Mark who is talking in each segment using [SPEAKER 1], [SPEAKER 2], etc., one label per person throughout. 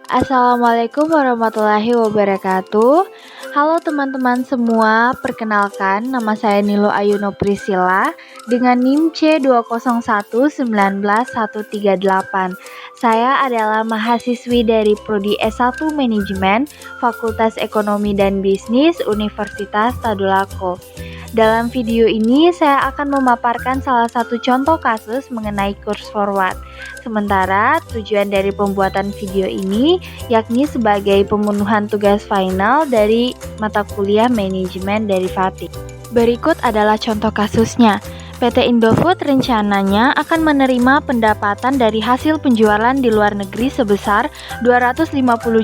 [SPEAKER 1] Assalamualaikum warahmatullahi wabarakatuh. Halo teman-teman semua, perkenalkan nama saya Nilo Ayuno Priscilla dengan NIM C20119138. Saya adalah mahasiswi dari Prodi S1 Manajemen Fakultas Ekonomi dan Bisnis Universitas Tadulako. Dalam video ini saya akan memaparkan salah satu contoh kasus mengenai course forward. Sementara tujuan dari pembuatan video ini yakni sebagai pemenuhan tugas final dari mata kuliah manajemen derivatif. Berikut adalah contoh kasusnya. PT Indofood rencananya akan menerima pendapatan dari hasil penjualan di luar negeri sebesar 250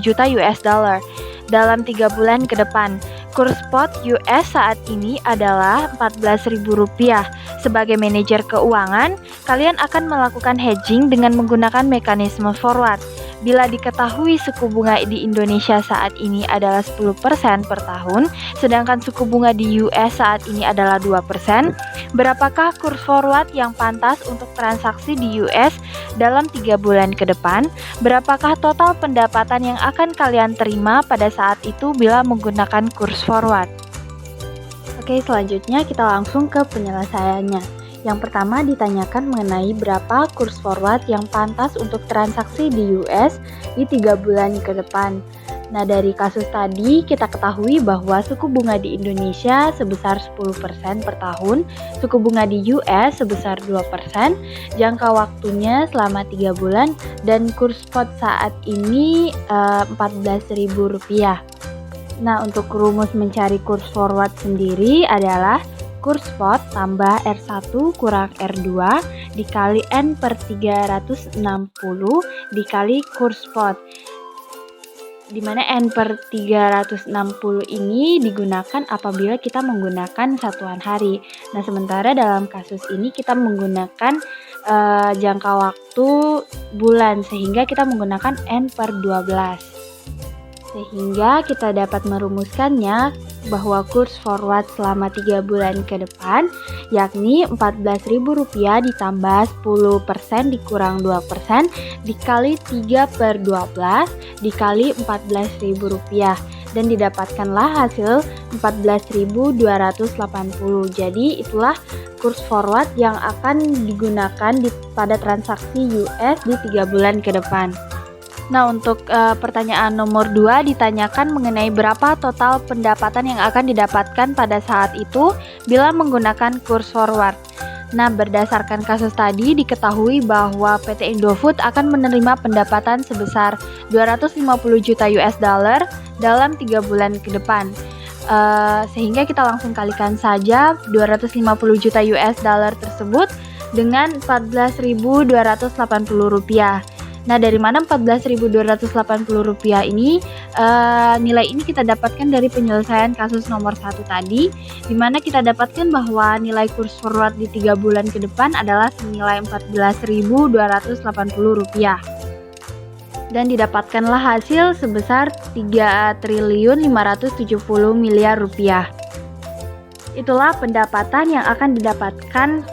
[SPEAKER 1] juta US dollar dalam 3 bulan ke depan. Kurs spot US saat ini adalah Rp14.000. Sebagai manajer keuangan, kalian akan melakukan hedging dengan menggunakan mekanisme forward. Bila diketahui suku bunga di Indonesia saat ini adalah 10% per tahun, sedangkan suku bunga di US saat ini adalah 2%, berapakah kurs forward yang pantas untuk transaksi di US dalam 3 bulan ke depan? Berapakah total pendapatan yang akan kalian terima pada saat itu bila menggunakan kurs forward? Oke, selanjutnya kita langsung ke penyelesaiannya. Yang pertama ditanyakan mengenai berapa kurs forward yang pantas untuk transaksi di US di 3 bulan ke depan. Nah, dari kasus tadi kita ketahui bahwa suku bunga di Indonesia sebesar 10% per tahun, suku bunga di US sebesar 2%, jangka waktunya selama 3 bulan, dan kurs spot saat ini Rp14.000. Nah, untuk rumus mencari kurs forward sendiri adalah kurs spot tambah R1 kurang R2 dikali N per 360 dikali kurs spot, dimana N per 360 ini digunakan apabila kita menggunakan satuan hari. Nah, sementara dalam kasus ini kita menggunakan jangka waktu bulan, sehingga kita menggunakan N per 12. Sehingga kita dapat merumuskannya bahwa kurs forward selama 3 bulan ke depan yakni Rp14.000 ditambah 10% dikurang 2% dikali 3 per 12 dikali Rp14.000, dan didapatkanlah hasil 14.280. Jadi itulah kurs forward yang akan digunakan pada transaksi US di 3 bulan ke depan. Nah, untuk pertanyaan nomor 2 ditanyakan mengenai berapa total pendapatan yang akan didapatkan pada saat itu bila menggunakan kurs forward. Nah, berdasarkan kasus tadi diketahui bahwa PT Indofood akan menerima pendapatan sebesar 250 juta US dollar dalam 3 bulan ke depan. Sehingga kita langsung kalikan saja 250 juta US dollar tersebut dengan Rp14.280. Nah, dari mana Rp14.280 ini? Nilai ini kita dapatkan dari penyelesaian kasus nomor 1 tadi, di mana kita dapatkan bahwa nilai kurs forward di 3 bulan ke depan adalah senilai Rp14.280. Dan didapatkanlah hasil sebesar Rp3.570.000.000. Itulah pendapatan yang akan didapatkan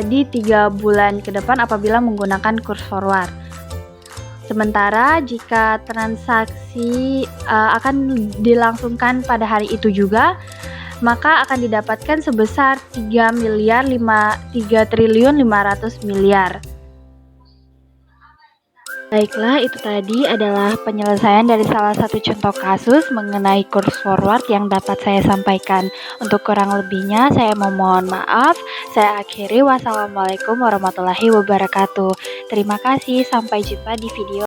[SPEAKER 1] di 3 bulan ke depan apabila menggunakan kurs forward. Sementara jika transaksi akan dilangsungkan pada hari itu juga, maka akan didapatkan sebesar 3.500.000.000. Baiklah, itu tadi adalah penyelesaian dari salah satu contoh kasus mengenai kurs forward yang dapat saya sampaikan. Untuk kurang lebihnya saya mohon maaf. Saya akhiri. Wassalamualaikum warahmatullahi wabarakatuh. Terima kasih, sampai jumpa di video